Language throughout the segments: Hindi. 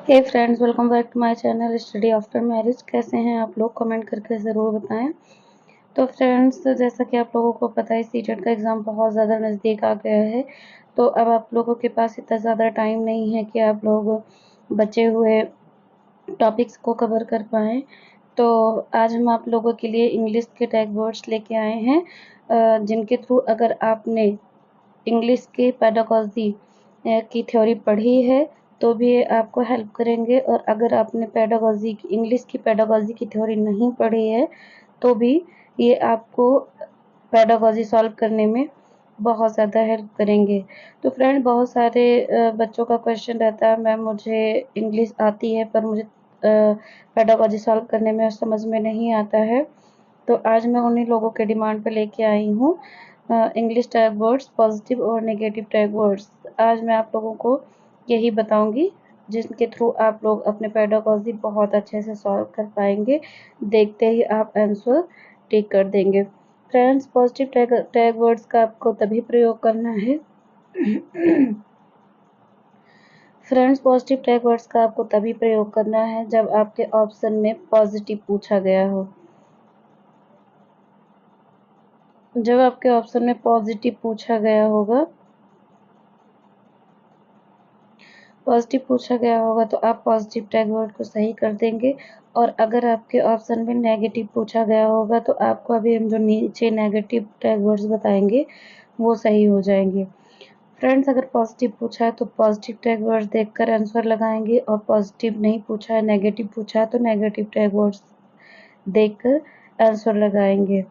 Hey friends, welcome back to my channel study after marriage. कैसे हैं आप लोग? कमेंट करके ज़रूर बताएं। तो फ्रेंड्स, जैसा कि आप लोगों को पता है, सीटेट का एग्ज़ाम बहुत ज़्यादा नज़दीक आ गया है। तो अब आप लोगों के पास इतना ज़्यादा टाइम नहीं है कि आप लोग बचे हुए टॉपिक्स को कवर कर पाएँ। तो आज हम आप लोगों के लिए इंग्लिश के टैग वर्ड्स लेके आए हैं, जिनके थ्रू अगर आपने इंग्लिश की पेडागॉजी की थ्योरी पढ़ी है तो भी ये आपको हेल्प करेंगे, और अगर आपने इंग्लिश की पेडागॉजी की थ्योरी नहीं पढ़ी है तो भी ये आपको पेडागॉजी सॉल्व करने में बहुत ज़्यादा हेल्प करेंगे। तो फ्रेंड, बहुत सारे बच्चों का क्वेश्चन रहता है, मैम मुझे इंग्लिश आती है पर मुझे पेडागॉजी सॉल्व करने में समझ में नहीं आता है। तो आज मैं उन्हीं लोगों के डिमांड पे लेके आई हूँ इंग्लिश टैग वर्ड्स, पॉजिटिव और नेगेटिव टैग वर्ड्स। आज मैं आप लोगों को यही बताऊंगी जिनके थ्रू आप लोग अपने पेडागॉजी बहुत अच्छे से सॉल्व कर पाएंगे। देखते ही आप आंसर टिक कर देंगे। फ्रेंड्स, पॉजिटिव टैग वर्ड्स का आपको तभी प्रयोग करना है फ्रेंड्स, पॉजिटिव टैग वर्ड्स का आपको तभी प्रयोग करना है जब आपके ऑप्शन में पॉजिटिव पूछा गया हो। जब आपके ऑप्शन में पॉजिटिव पूछा गया होगा तो आप पॉजिटिव टैग वर्ड को सही कर देंगे। और अगर आपके ऑप्शन में नेगेटिव पूछा गया होगा तो आपको अभी हम जो नीचे नेगेटिव टैग वर्ड्स बताएंगे वो सही हो जाएंगे। फ्रेंड्स, अगर पॉजिटिव पूछा है तो पॉजिटिव टैग वर्ड्स देखकर आंसर लगाएंगे, और पॉजिटिव नहीं पूछा है, नेगेटिव पूछा है तो नेगेटिव टैग वर्ड्स देखकर आंसर लगाएंगे।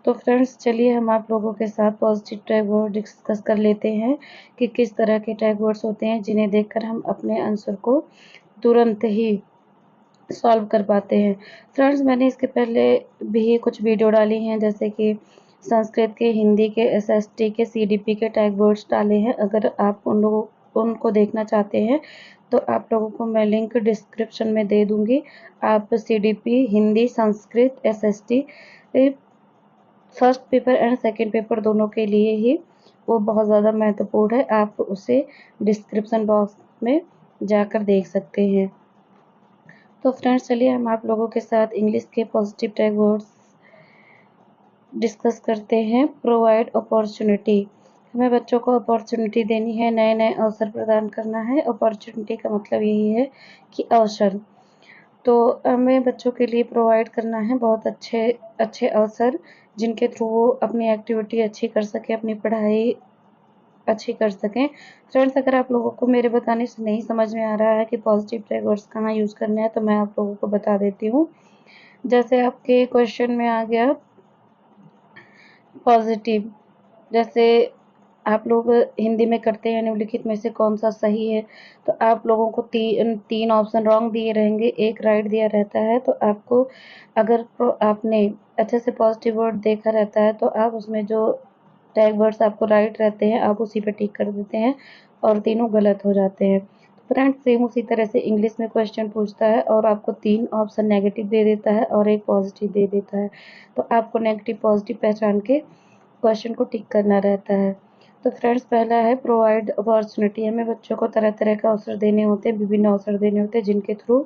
तो फ्रेंड्स, चलिए हम आप लोगों के साथ पॉजिटिव टैग वर्ड डिस्कस कर लेते हैं कि किस तरह के टैग वर्ड्स होते हैं जिन्हें देखकर हम अपने आंसर को तुरंत ही सॉल्व कर पाते हैं। फ्रेंड्स, मैंने इसके पहले भी कुछ वीडियो डाली हैं, जैसे कि संस्कृत के, हिंदी के, एसएसटी के, सीडीपी के टैग वर्ड्स डाले हैं। अगर आप उनको देखना चाहते हैं तो आप लोगों को मैं लिंक डिस्क्रिप्शन में दे दूंगी। आप CDP, Hindi, Sanskrit, SST first paper and second paper दोनों के लिए ही वो बहुत ज़्यादा महत्वपूर्ण है। आप उसे डिस्क्रिप्शन बॉक्स में जाकर देख सकते हैं। तो फ्रेंड्स, चलिए हम आप लोगों के साथ इंग्लिश के पॉजिटिव टैग वर्ड्स डिस्कस करते हैं। प्रोवाइड अपॉर्चुनिटी, हमें बच्चों को अपॉर्चुनिटी देनी है, नए नए अवसर प्रदान करना है। अपॉर्चुनिटी का मतलब यही है कि अवसर। तो हमें बच्चों के लिए प्रोवाइड करना है बहुत अच्छे अच्छे अवसर, जिनके थ्रू वो अपनी एक्टिविटी अच्छी कर सके, अपनी पढ़ाई अच्छी कर सकें। फ्रेंड्स, अगर आप लोगों को मेरे बताने से नहीं समझ में आ रहा है कि पॉजिटिव टैग वर्ड्स कहाँ यूज़ करने हैं तो मैं आप लोगों को बता देती हूँ। जैसे आपके क्वेश्चन में आ गया पॉजिटिव, जैसे आप लोग हिंदी में करते हैं निम्नलिखित में से कौन सा सही है, तो आप लोगों को तीन ऑप्शन रॉन्ग दिए रहेंगे, एक राइट दिया रहता है। तो आपको अगर आपने अच्छे से पॉजिटिव वर्ड देखा रहता है तो आप उसमें जो टैग वर्ड्स आपको राइट रहते हैं आप उसी पे टिक कर देते हैं और तीनों गलत हो जाते हैं। फ्रेंड्स, सेम उसी तरह से इंग्लिश में क्वेश्चन पूछता है और आपको 3 ऑप्शन नेगेटिव दे देता है और एक पॉजिटिव दे देता है। तो आपको नेगेटिव पॉजिटिव पहचान के क्वेश्चन को टिक करना रहता है। तो फ्रेंड्स, पहला है प्रोवाइड अपॉर्चुनिटी, हमें बच्चों को तरह तरह का अवसर देने होते हैं, विभिन्न अवसर देने होते हैं जिनके थ्रू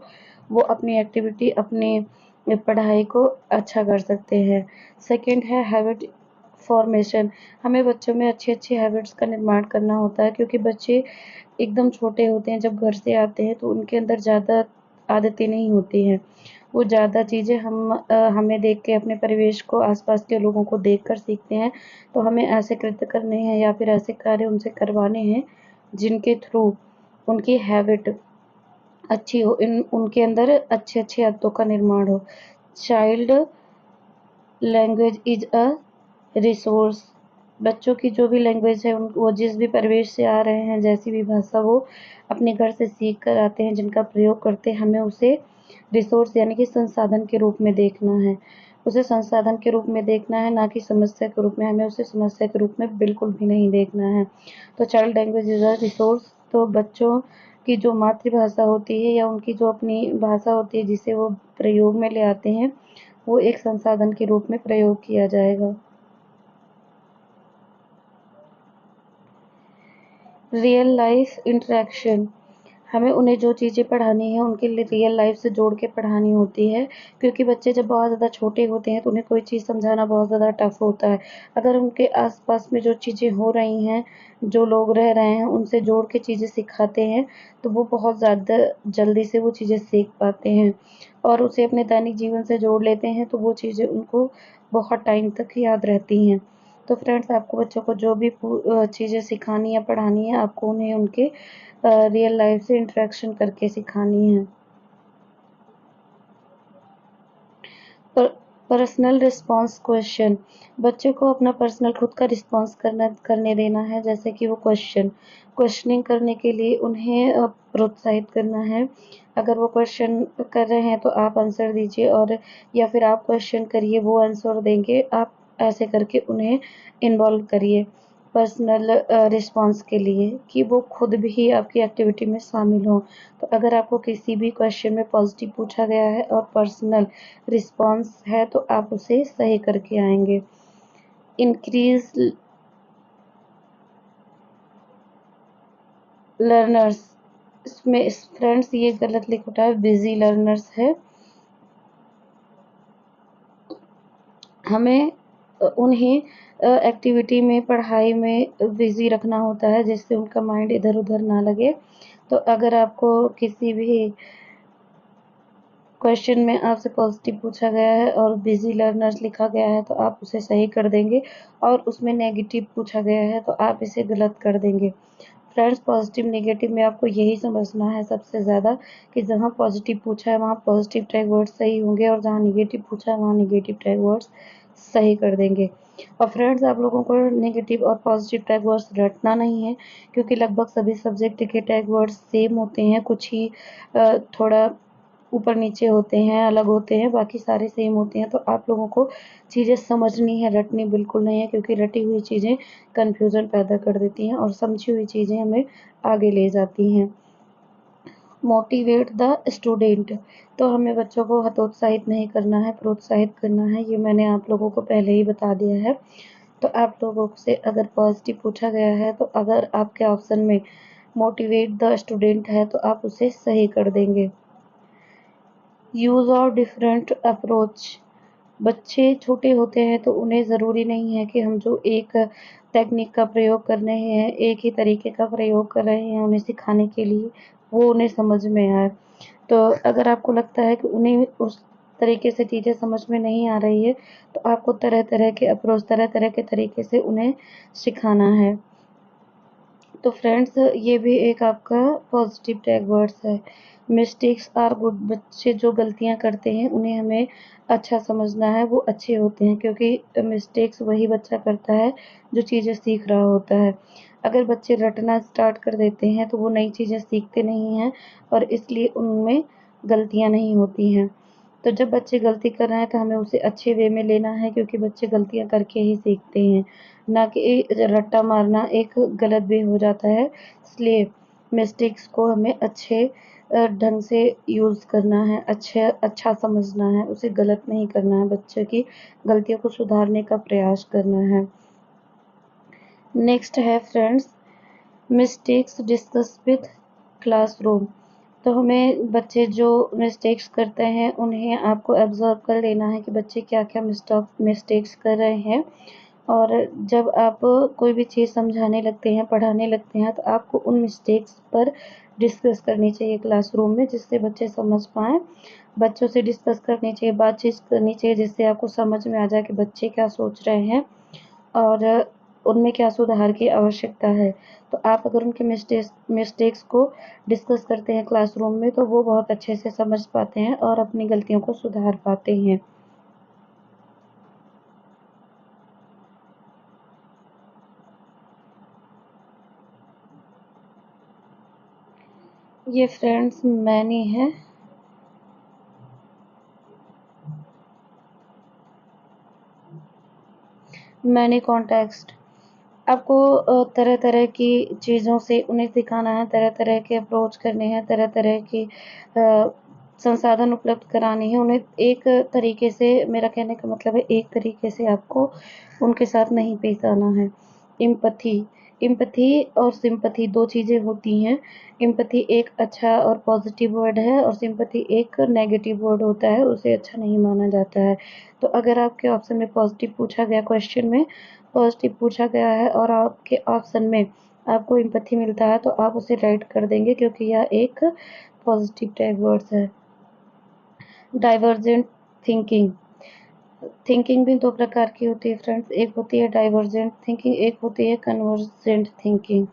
वो अपनी एक्टिविटी, अपनी पढ़ाई को अच्छा कर सकते हैं। सेकंड है हैबिट फॉर्मेशन, हमें बच्चों में अच्छी अच्छी हैबिट्स का निर्माण करना होता है, क्योंकि बच्चे एकदम छोटे होते हैं, जब घर से आते हैं तो उनके अंदर ज़्यादा आदतें नहीं होती हैं। वो ज़्यादा चीज़ें हमें देख के, अपने परिवेश को, आसपास के लोगों को देखकर सीखते हैं। तो हमें ऐसे कृत्य करने हैं या फिर ऐसे कार्य उनसे करवाने हैं जिनके थ्रू उनकी हैबिट अच्छी हो, उनके अंदर अच्छे अच्छे आदतों का निर्माण हो। Child language is a resource, बच्चों की जो भी लैंग्वेज है, वो जिस भी परिवेश से आ रहे हैं, जैसी भी भाषा वो अपने घर से सीख कर आते हैं, जिनका प्रयोग करते हैं, हमें उसे रिसोर्स यानी कि संसाधन के रूप में देखना है। उसे संसाधन के रूप में देखना है, ना कि समस्या के रूप में। हमें उसे समस्या के रूप में बिल्कुल भी नहीं देखना है। तो child language is a resource, तो बच्चों की जो मातृभाषा होती है या उनकी जो अपनी भाषा होती है जिसे वो प्रयोग में ले आते हैं, वो एक संसाधन के रूप में प्रयोग किया जाएगा। रियल लाइफ इंटरेक्शन, हमें उन्हें जो चीज़ें पढ़ानी है उनके लिए रियल लाइफ से जोड़ के पढ़ानी होती है, क्योंकि बच्चे जब बहुत ज़्यादा छोटे होते हैं तो उन्हें कोई चीज़ समझाना बहुत ज़्यादा टफ होता है। अगर उनके आस-पास में जो चीज़ें हो रही हैं, जो लोग रह रहे हैं, उनसे जोड़ के चीज़ें सिखाते हैं, तो वो बहुत ज़्यादा जल्दी से वो चीज़ें सीख पाते हैं और उसे अपने दैनिक जीवन से जोड़ लेते हैं, तो वो चीज़ें उनको बहुत टाइम तक याद रहती हैं। तो फ्रेंड्स, आपको बच्चों को जो भी चीज़ें सिखानी या पढ़ानी है, आपको उन्हें उनके रियल लाइफ से इंटरेक्शन करके सिखानी है। पर पर्सनल रिस्पॉन्स क्वेश्चन, बच्चे को अपना पर्सनल खुद का रिस्पॉन्स करने देना है, जैसे कि वो क्वेश्चनिंग करने के लिए उन्हें प्रोत्साहित करना है। अगर वो क्वेश्चन कर रहे हैं तो आप आंसर दीजिए, और या फिर आप क्वेश्चन करिए, वो आंसर देंगे, आप ऐसे करके उन्हें इन्वॉल्व करिए पर्सनल रिस्पॉन्स के लिए, कि वो खुद भी आपकी एक्टिविटी में शामिल हों। तो अगर आपको किसी भी क्वेश्चन में पॉजिटिव पूछा गया है और पर्सनल रिस्पॉन्स है तो आप उसे सही करके आएंगे। इंक्रीज लर्नर्स, इसमें फ्रेंड्स ये गलत लिखा है, बिजी लर्नर्स है। हमें उन्हें एक्टिविटी में, पढ़ाई में बिजी रखना होता है, जिससे उनका माइंड इधर उधर ना लगे। तो अगर आपको किसी भी क्वेश्चन में आपसे पॉजिटिव पूछा गया है और बिजी लर्नर्स लिखा गया है तो आप उसे सही कर देंगे, और उसमें नेगेटिव पूछा गया है तो आप इसे गलत कर देंगे। फ्रेंड्स, पॉजिटिव नेगेटिव में आपको यही समझना है सबसे ज़्यादा, कि जहाँ पॉजिटिव पूछा है वहाँ पॉजिटिव टैग वर्ड्स सही होंगे, और जहाँ नेगेटिव पूछा है वहाँ नेगेटिव टैग वर्ड्स सही कर देंगे। और फ्रेंड्स, आप लोगों को नेगेटिव और पॉजिटिव टैग वर्ड्स रटना नहीं है, क्योंकि लगभग सभी सब्जेक्ट के टैग वर्ड्स सेम होते हैं, कुछ ही थोड़ा ऊपर नीचे होते हैं, अलग होते हैं, बाकी सारे सेम होते हैं। तो आप लोगों को चीज़ें समझनी है, रटनी बिल्कुल नहीं है, क्योंकि रटी हुई चीज़ें कन्फ्यूज़न पैदा कर देती हैं और समझी हुई चीज़ें हमें आगे ले जाती हैं। मोटिवेट द स्टूडेंट, तो हमें बच्चों को हतोत्साहित नहीं करना है, प्रोत्साहित करना है। ये मैंने आप लोगों को पहले ही बता दिया है। तो आप लोगों से अगर पॉजिटिव पूछा गया है तो अगर आपके ऑप्शन में मोटिवेट द स्टूडेंट है तो आप उसे सही कर देंगे। यूज़ ऑफ डिफरेंट अप्रोच, बच्चे छोटे होते हैं तो उन्हें ज़रूरी नहीं है कि हम जो एक टेक्निक का प्रयोग कर रहे हैं, एक ही तरीके का प्रयोग कर रहे हैं उन्हें सिखाने के लिए, वो उन्हें समझ में आए। तो अगर आपको लगता है कि उन्हें उस तरीके से चीज़ें समझ में नहीं आ रही है, तो आपको तरह-तरह के अप्रोच, तरह-तरह के तरीके से उन्हें सिखाना है। तो फ्रेंड्स, ये भी एक आपका पॉजिटिव टैग वर्ड्स है। मिस्टेक्स आर गुड, बच्चे जो गलतियाँ करते हैं उन्हें हमें अच्छा समझना है, वो अच्छे होते हैं, क्योंकि मिस्टेक्स वही बच्चा करता है जो चीज़ें सीख रहा होता है। अगर बच्चे रटना स्टार्ट कर देते हैं तो वो नई चीज़ें सीखते नहीं हैं, और इसलिए उनमें गलतियाँ नहीं होती हैं। तो जब बच्चे गलती कर रहे हैं तो हमें उसे अच्छे वे में लेना है, क्योंकि बच्चे गलतियाँ करके ही सीखते हैं, ना कि रट्टा मारना एक गलत वे हो जाता है। इसलिए मिस्टेक्स को हमें अच्छे ढंग से यूज़ करना है, अच्छा समझना है, उसे गलत नहीं करना है, बच्चे की गलतियों को सुधारने का प्रयास करना है। नेक्स्ट है friends, mistakes discuss with classroom, तो हमें बच्चे जो मिस्टेक्स करते हैं उन्हें आपको ऑब्ज़र्व कर लेना है कि बच्चे क्या-क्या मिस्टेक्स कर रहे हैं, और जब आप कोई भी चीज़ समझाने लगते हैं, पढ़ाने लगते हैं, तो आपको उन मिस्टेक्स पर डिस्कस करनी चाहिए क्लासरूम में, जिससे बच्चे समझ पाएँ। बच्चों से डिस्कस करनी चाहिए, बातचीत करनी चाहिए, जिससे आपको समझ में आ जाए कि बच्चे क्या सोच रहे हैं और उनमें क्या सुधार की आवश्यकता है। तो आप अगर उनके मिस्टेक्स को डिस्कस करते हैं क्लासरूम में, तो वो बहुत अच्छे से समझ पाते हैं और अपनी गलतियों को सुधार पाते हैं। ये फ्रेंड्स मैनी है। मैनी कॉन्टेक्स्ट, आपको तरह-तरह की चीज़ों से उन्हें सिखाना है, तरह-तरह के अप्रोच करने हैं, तरह-तरह की संसाधन उपलब्ध कराने हैं। उन्हें एक तरीके से, मेरा कहने का मतलब है एक तरीके से आपको उनके साथ नहीं पेश आना है। एम्पैथी, एम्पैथी और सिंपैथी 2 चीज़ें होती हैं। एम्पैथी एक अच्छा और पॉज़िटिव वर्ड है और सिंपैथी एक नेगेटिव वर्ड होता है, उसे अच्छा नहीं माना जाता है। तो अगर आपके ऑप्शन में पॉज़िटिव पूछा गया, क्वेश्चन में पॉज़िटिव पूछा गया है और आपके ऑप्शन में आपको एम्पैथी मिलता है तो आप उसे राइट कर देंगे, क्योंकि यह एक पॉज़िटिव टैग वर्ड्स है। Divergent thinking. थिंकिंग भी 2 प्रकार की होती है फ्रेंड्स, एक होती है डाइवर्जेंट थिंकिंग, एक होती है कन्वर्जेंट थिंकिंग।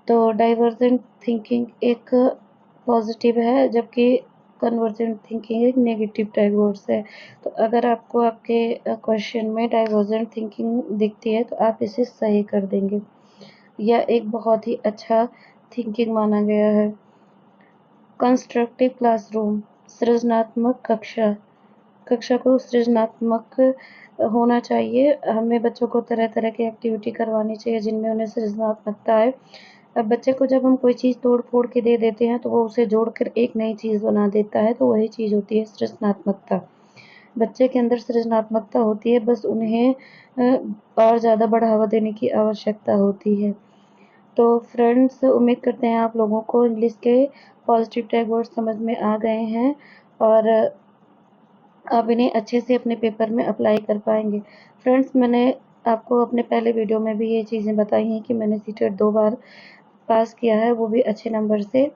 तो डाइवर्जेंट थिंकिंग एक पॉजिटिव है, जबकि कन्वर्जेंट थिंकिंग एक नेगेटिव टैग वर्ड्स है। तो अगर आपको आपके क्वेश्चन में डाइवर्जेंट थिंकिंग दिखती है तो आप इसे सही कर देंगे। यह एक बहुत ही अच्छा थिंकिंग माना गया है। कंस्ट्रक्टिव क्लासरूम, सृजनात्मक कक्षा। कक्षा को सृजनात्मक होना चाहिए। हमें बच्चों को तरह-तरह की एक्टिविटी करवानी चाहिए जिनमें उन्हें सृजनात्मकता आए। अब बच्चे को जब हम कोई चीज़ तोड़-फोड़ के दे देते हैं तो वो उसे जोड़कर एक नई चीज़ बना देता है, तो वही चीज़ होती है सृजनात्मकता। बच्चे के अंदर सृजनात्मकता होती है, बस उन्हें और ज़्यादा बढ़ावा देने की आवश्यकता होती है। तो फ्रेंड्स, उम्मीद करते हैं आप लोगों को इंग्लिश के पॉजिटिव टैग वर्ड समझ में आ गए हैं और आप इन्हें अच्छे से अपने पेपर में अप्लाई कर पाएँगे। फ्रेंड्स, मैंने आपको अपने पहले वीडियो में भी ये चीज़ें बताई हैं कि मैंने सीटेट 2 बार पास किया है, वो भी अच्छे नंबर से।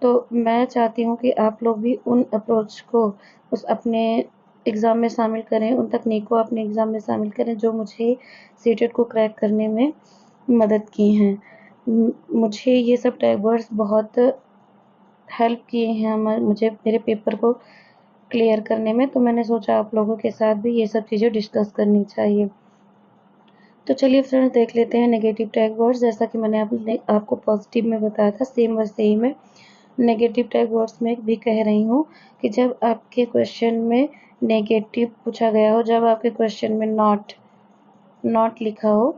तो मैं चाहती हूँ कि आप लोग भी उन अप्रोच को उस अपने एग्ज़ाम में शामिल करें, उन तकनीक को अपने एग्ज़ाम में शामिल करें जो मुझे सीटेट को क्रैक करने में मदद की हैं। मुझे ये सब टैग वर्ड्स बहुत हेल्प किए हैं मुझे मेरे पेपर को क्लियर करने में, तो मैंने सोचा आप लोगों के साथ भी ये सब चीज़ें डिस्कस करनी चाहिए। तो चलिए फ्रेंड्स, देख लेते हैं नेगेटिव टैग वर्ड्स। जैसा कि मैंने आपको पॉजिटिव में बताया था, सेम वैसे ही मैं नेगेटिव टैग वर्ड्स में भी कह रही हूँ कि जब आपके क्वेश्चन में नेगेटिव पूछा गया हो, जब आपके क्वेश्चन में नॉट लिखा हो,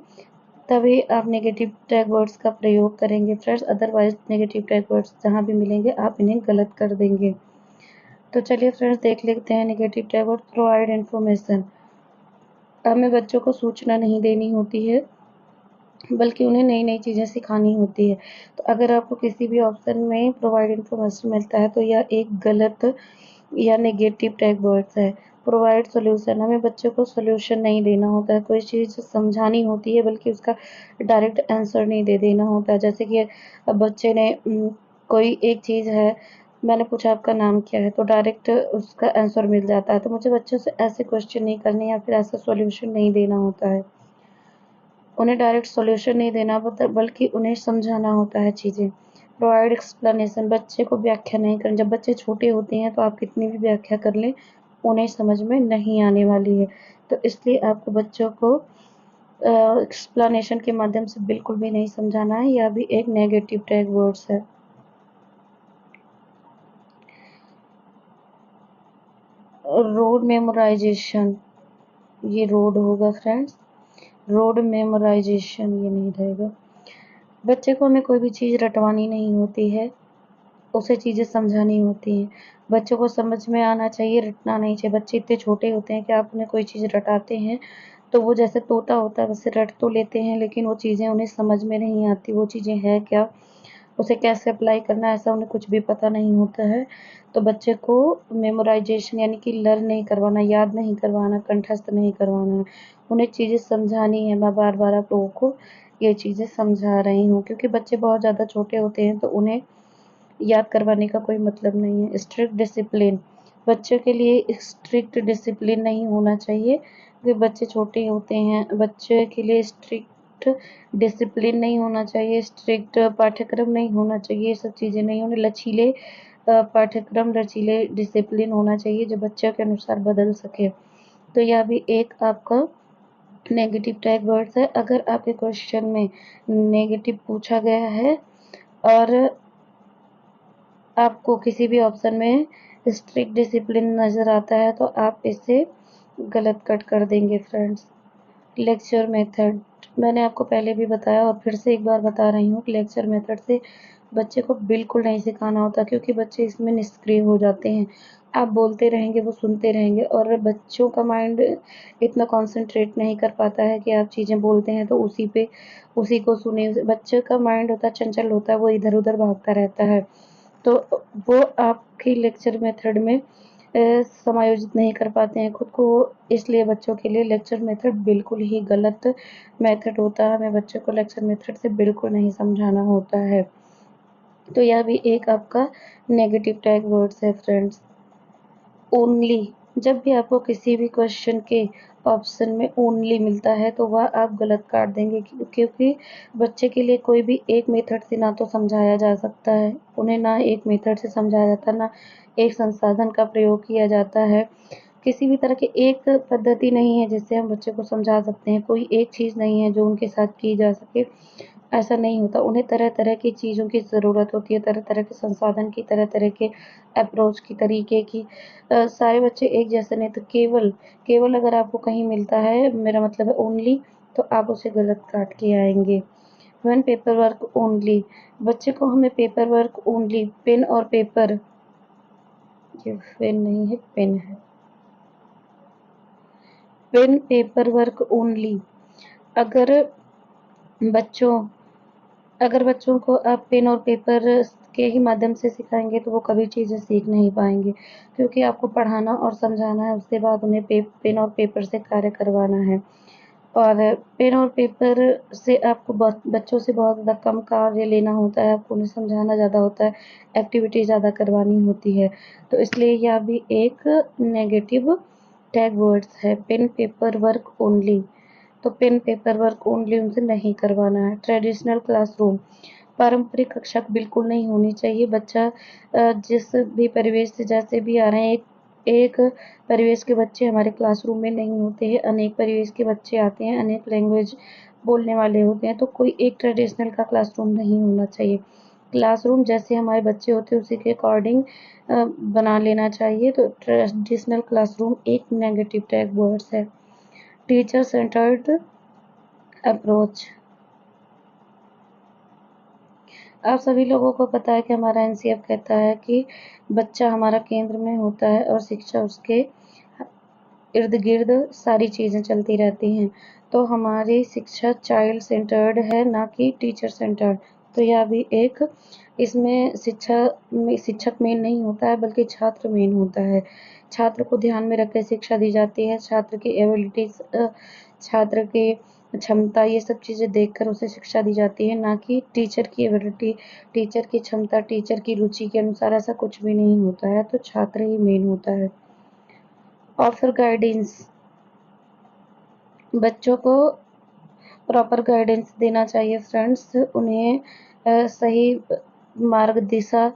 तभी आप नेगेटिव टैग वर्ड्स का प्रयोग करेंगे friends. Otherwise negative tag words जहाँ भी मिलेंगे आप इन्हें गलत कर देंगे। तो चलिए फ्रेंड्स, देख लेते हैं negative tag word. Provide information. हमें बच्चों को सूचना नहीं देनी होती है, बल्कि उन्हें नई-नई चीज़ें सिखानी होती है। तो अगर आपको किसी भी ऑप्शन में प्रोवाइड इन्फॉर्मेशन मिलता है तो यह एक गलत या नेगेटिव टैग वर्ड्स है। प्रोवाइड सॉल्यूशन, हमें बच्चों को सॉल्यूशन नहीं देना होता है, कोई चीज़ समझानी होती है, बल्कि उसका डायरेक्ट आंसर नहीं दे देना होता है। जैसे कि अब बच्चे ने कोई एक चीज़ है, मैंने पूछा आपका नाम क्या है, तो डायरेक्ट उसका आंसर मिल जाता है। तो मुझे बच्चों से ऐसे क्वेश्चन नहीं करने या फिर ऐसा सॉल्यूशन नहीं देना होता है। उन्हें डायरेक्ट सॉल्यूशन नहीं देना होता, बल्कि उन्हें समझाना होता है चीज़ें। प्रोवाइड एक्सप्लेनेशन, बच्चे को व्याख्या नहीं करनी। जब बच्चे छोटे होते हैं तो आप कितनी भी व्याख्या कर लें, उन्हें समझ में नहीं आने वाली है। तो इसलिए आपको बच्चों को एक्सप्लेनेशन के माध्यम से बिल्कुल भी नहीं समझाना है, यह भी एक नेगेटिव टैग वर्ड्स है। रोड मेमोराइजेशन, ये रोड होगा फ्रेंड्स, रोड मेमोराइजेशन ये नहीं रहेगा। बच्चे को हमें कोई भी चीज़ रटवानी नहीं होती है, उसे चीज़ें समझानी होती हैं। बच्चों को समझ में आना चाहिए, रटना नहीं चाहिए। बच्चे इतने छोटे होते हैं कि आप उन्हें कोई चीज़ रटाते हैं, तो वो जैसे तोता होता है वैसे रट तो लेते हैं, लेकिन वो चीज़ें उन्हें समझ में नहीं आती, वो चीज़ें हैं क्या, उसे कैसे अप्लाई करना है, ऐसा उन्हें कुछ भी पता नहीं होता है। तो बच्चे को मेमोराइज़ेशन यानी कि लर्न नहीं करवाना, याद नहीं करवाना, कंठस्थ नहीं करवाना है। उन्हें चीज़ें समझानी है। मैं बार-बार आप लोगों को ये चीज़ें समझा रही हूँ, क्योंकि बच्चे बहुत ज़्यादा छोटे होते हैं तो उन्हें याद करवाने का कोई मतलब नहीं है। स्ट्रिक्ट डिसिप्लिन, बच्चों के लिए स्ट्रिक्ट डिसिप्लिन नहीं होना चाहिए, क्योंकि बच्चे छोटे होते हैं। बच्चे के लिए स्ट्रिक्ट डिसिप्लिन नहीं होना चाहिए, स्ट्रिक्ट पाठ्यक्रम नहीं होना चाहिए, ये सब चीज़ें नहीं होनी। लचीले पाठ्यक्रम, लचीले डिसिप्लिन होना चाहिए जो बच्चों के अनुसार बदल सके। तो यह भी एक आपका नेगेटिव टैग वर्ड्स है। अगर आपके क्वेश्चन में नेगेटिव पूछा गया है और आपको किसी भी ऑप्शन में स्ट्रिक्ट डिसिप्लिन नज़र आता है तो आप इसे गलत कट कर देंगे फ्रेंड्स। लेक्चर मेथड, मैंने आपको पहले भी बताया और फिर से एक बार बता रही हूँ कि लेक्चर मेथड से बच्चे को बिल्कुल नहीं सिखाना होता, क्योंकि बच्चे इसमें निष्क्रिय हो जाते हैं। आप बोलते रहेंगे, वो सुनते रहेंगे, और बच्चों का माइंड इतना कॉन्सन्ट्रेट नहीं कर पाता है कि आप चीज़ें बोलते हैं तो उसी को सुने। बच्चे का माइंड होता है, चंचल होता है, वो इधर-उधर भागता रहता है। तो वो आपकी लेक्चर मेथड में समायोजित नहीं कर पाते हैं खुद को, इसलिए बच्चों के लिए लेक्चर मेथड बिल्कुल ही गलत मेथड होता है। हमें बच्चों को लेक्चर मेथड से बिल्कुल नहीं समझाना होता है। तो यह भी एक आपका नेगेटिव टैग वर्ड्स है फ्रेंड्स। ओनली, जब भी आपको किसी भी क्वेश्चन के ऑप्शन में ओनली मिलता है तो वह आप गलत काट देंगे, क्योंकि बच्चे के लिए कोई भी एक मेथड से ना तो समझाया जा सकता है, उन्हें ना एक मेथड से समझाया जाता है, ना एक संसाधन का प्रयोग किया जाता है। किसी भी तरह की एक पद्धति नहीं है जिससे हम बच्चे को समझा सकते हैं, कोई एक चीज़ नहीं है जो उनके साथ की जा सके, ऐसा नहीं होता। उन्हें तरह-तरह की चीज़ों की ज़रूरत होती है, तरह-तरह के संसाधन की, तरह-तरह के अप्रोच की, तरीके की। सारे बच्चे एक जैसे नहीं, तो केवल अगर आपको कहीं मिलता है, मेरा मतलब है ओनली, तो आप उसे गलत काट के आएँगे। व्हेन पेपर वर्क ओनली, बच्चे को हमें पेपर वर्क ओनली, पेन और पेपर, ये पेन नहीं है, पेन है। पेन पेपर वर्क ओनली, अगर बच्चों अगर बच्चों को आप पेन और पेपर के ही माध्यम से सिखाएँगे तो वो कभी चीज़ें सीख नहीं पाएँगे, क्योंकि आपको पढ़ाना और समझाना है, उसके बाद उन्हें पेन और पेपर से कार्य करवाना है। और पेन और पेपर से आपको बच्चों से बहुत ज़्यादा कम कार्य लेना होता है, आपको उन्हें समझाना ज़्यादा होता है, एक्टिविटी ज़्यादा करवानी होती है। तो इसलिए यह भी एक नेगेटिव टैग वर्ड्स है, पेन पेपर वर्क ओनली। तो पेन पेपर वर्क ओनली उनसे नहीं करवाना है। ट्रेडिशनल क्लासरूम, पारंपरिक कक्षा बिल्कुल नहीं होनी चाहिए। बच्चा जिस भी परिवेश से जैसे भी आ रहे हैं, एक परिवेश के बच्चे हमारे क्लासरूम में नहीं होते हैं, अनेक परिवेश के बच्चे आते हैं, अनेक लैंग्वेज बोलने वाले होते हैं, तो कोई एक ट्रेडिशनल का क्लासरूम नहीं होना चाहिए। क्लासरूम जैसे हमारे बच्चे होते हैं उसी के अकॉर्डिंग बना लेना चाहिए। तो ट्रेडिशनल क्लासरूम एक नेगेटिव टैग वर्ड्स है। टीचर सेंटर्ड अप्रोच, आप सभी लोगों को पता है कि हमारा एनसीएफ कहता है कि बच्चा हमारा केंद्र में होता है और शिक्षा उसके इर्द गिर्द सारी चीज़ें चलती रहती हैं। तो हमारी शिक्षा चाइल्ड सेंटर्ड है, ना कि टीचर सेंटर्ड। तो यह भी एक, इसमें शिक्षा में शिक्षक मेन नहीं होता है, बल्कि छात्र मेन होता है। छात्र को ध्यान में रखकर शिक्षा दी जाती है, छात्र की एबिलिटीज, छात्र की क्षमता, ये सब चीज़ें देखकर उसे शिक्षा दी जाती है, ना कि टीचर की एबिलिटी, टीचर की क्षमता, टीचर की रुचि के अनुसार ऐसा कुछ भी नहीं होता है। तो छात्र ही मेन होता है। ऑफर गाइडेंस, बच्चों को प्रॉपर गाइडेंस देना चाहिए फ्रेंड्स, उन्हें सही मार्ग दिशा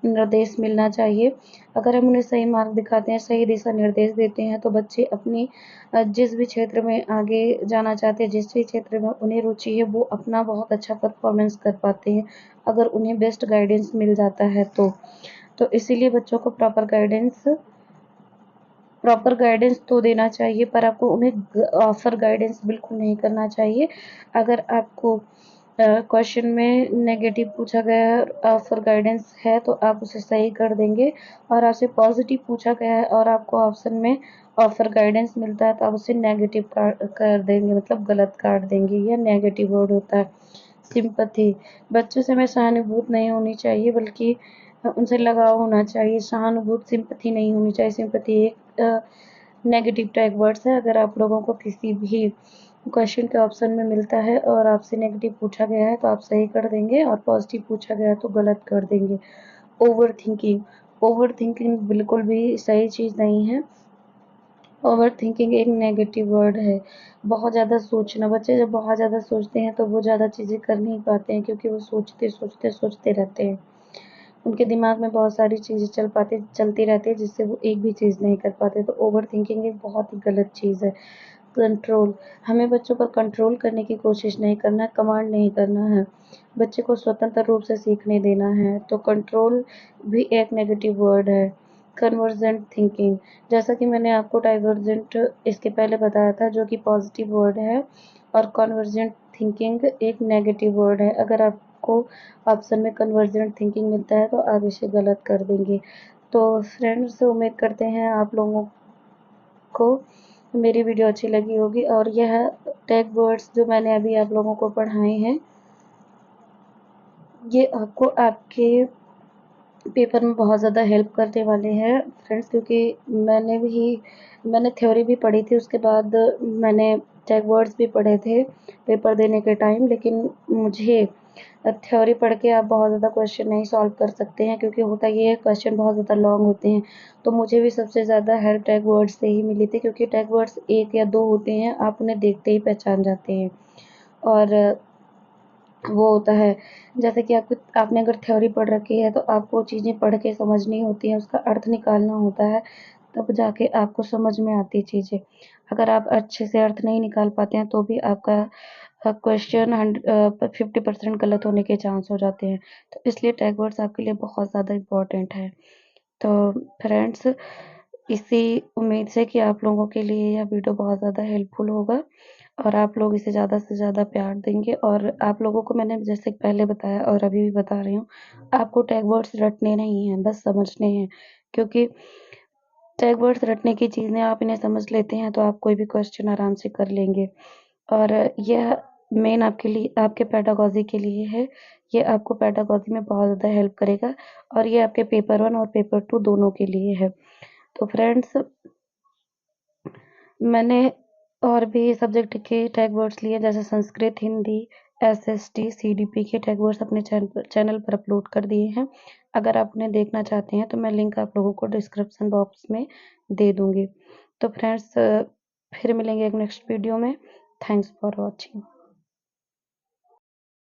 निर्देश मिलना चाहिए। अगर हम उन्हें सही मार्ग दिखाते हैं, सही दिशा निर्देश देते हैं, तो बच्चे अपनी जिस भी क्षेत्र में आगे जाना चाहते हैं, जिस भी क्षेत्र में उन्हें रुचि है, वो अपना बहुत अच्छा परफॉर्मेंस कर पाते हैं, अगर उन्हें बेस्ट गाइडेंस मिल जाता है तो। तो इसीलिए बच्चों को प्रॉपर गाइडेंस तो देना चाहिए, पर आपको उन्हें ऑफर गाइडेंस बिल्कुल नहीं करना चाहिए। अगर आपको क्वेश्चन में नेगेटिव पूछा गया है और ऑफर गाइडेंस है तो आप उसे सही कर देंगे, और आपसे पॉजिटिव पूछा गया है और आपको ऑप्शन में ऑफर गाइडेंस मिलता है तो आप उसे नेगेटिव कर देंगे, मतलब गलत काट देंगे। यह नेगेटिव वर्ड होता है। सिंपैथी, बच्चों से हमें सहानुभूति नहीं होनी चाहिए, बल्कि उनसे लगाव होना चाहिए। सहानुभूति, सिंपैथी नहीं होनी चाहिए। सिंपैथी एक नेगेटिव टैग वर्ड्स है। अगर आप लोगों को किसी भी क्वेश्चन के ऑप्शन में मिलता है और आपसे नेगेटिव पूछा गया है तो आप सही कर देंगे, और पॉजिटिव पूछा गया है तो गलत कर देंगे। ओवर थिंकिंग, ओवर थिंकिंग बिल्कुल भी सही चीज़ नहीं है। ओवर थिंकिंग एक नेगेटिव वर्ड है। बहुत ज़्यादा सोचना, बच्चे जब बहुत ज़्यादा सोचते हैं तो वो ज़्यादा चीज़ें कर नहीं पाते हैं, क्योंकि वो सोचते रहते हैं। उनके दिमाग में बहुत सारी चीज़ें चलती रहती है, जिससे वो एक भी चीज़ नहीं कर पाते। तो ओवर थिंकिंग एक बहुत ही गलत चीज़ है। कंट्रोल, हमें बच्चों पर कंट्रोल करने की कोशिश नहीं करना है, कमांड नहीं करना है, बच्चे को स्वतंत्र रूप से सीखने देना है। तो कंट्रोल भी एक नेगेटिव वर्ड है। कन्वर्जेंट थिंकिंग, जैसा कि मैंने आपको डाइवर्जेंट इसके पहले बताया था, जो कि पॉजिटिव वर्ड है, और कन्वर्जेंट थिंकिंग एक नेगेटिव वर्ड है। अगर आप आपको ऑप्शन में कन्वर्जेंट थिंकिंग मिलता है तो आप इसे गलत कर देंगे। तो फ्रेंड्स, उम्मीद करते हैं आप लोगों को मेरी वीडियो अच्छी लगी होगी, और यह टैग वर्ड्स जो मैंने अभी आप लोगों को पढ़ाए हैं, ये आपको आपके पेपर में बहुत ज़्यादा हेल्प करने वाले हैं फ्रेंड्स, क्योंकि मैंने थ्योरी भी पढ़ी थी, उसके बाद मैंने टैग वर्ड्स भी पढ़े थे पेपर देने के टाइम। लेकिन मुझे थ्योरी पढ़ के आप बहुत ज़्यादा क्वेश्चन नहीं सॉल्व कर सकते हैं, क्योंकि होता ये है क्वेश्चन बहुत ज़्यादा लॉन्ग होते हैं। तो मुझे भी सबसे ज़्यादा हेल्प टैग वर्ड्स से ही मिली थी, क्योंकि टैग वर्ड्स 1 या 2 होते हैं, आप उन्हें देखते ही पहचान जाते हैं। और वो होता है, जैसे कि आपने अगर थ्योरी पढ़ रखी है तो आपको चीज़ें पढ़ के समझनी होती हैं, उसका अर्थ निकालना होता है, तब जाके आपको समझ में आती चीज़ें। अगर आप अच्छे से अर्थ नहीं निकाल पाते हैं तो भी आपका क्वेश्चन 50% गलत होने के चांस हो जाते हैं। तो इसलिए टैग वर्ड्स आपके लिए बहुत ज़्यादा इम्पोर्टेंट है। तो फ्रेंड्स, इसी उम्मीद से कि आप लोगों के लिए यह वीडियो बहुत ज़्यादा हेल्पफुल होगा और आप लोग इसे ज़्यादा से ज़्यादा प्यार देंगे। और आप लोगों को मैंने जैसे पहले बताया और अभी भी बता रही हूँ, आपको टैग वर्ड्स रटने नहीं हैं, बस समझने हैं। क्योंकि टैग वर्ड्स रटने की चीज़ें आप इन्हें समझ लेते हैं तो आप कोई भी क्वेश्चन आराम से कर लेंगे। और यह मेन आपके लिए, आपके पेडागॉजी के लिए है। ये आपको पेडागॉजी में बहुत ज़्यादा हेल्प करेगा, और ये आपके पेपर 1 और पेपर 2 दोनों के लिए है। तो फ्रेंड्स, मैंने और भी सब्जेक्ट के टैग वर्ड्स लिए, जैसे संस्कृत, हिंदी, एसएसटी, सीडीपी के टैग वर्ड्स अपने चैनल पर अपलोड कर दिए हैं। अगर आप उन्हें देखना चाहते हैं तो मैं लिंक आप लोगों को डिस्क्रिप्शन बॉक्स में दे दूँगी। तो फ्रेंड्स, फिर मिलेंगे एक नेक्स्ट वीडियो में। Thanks for watching.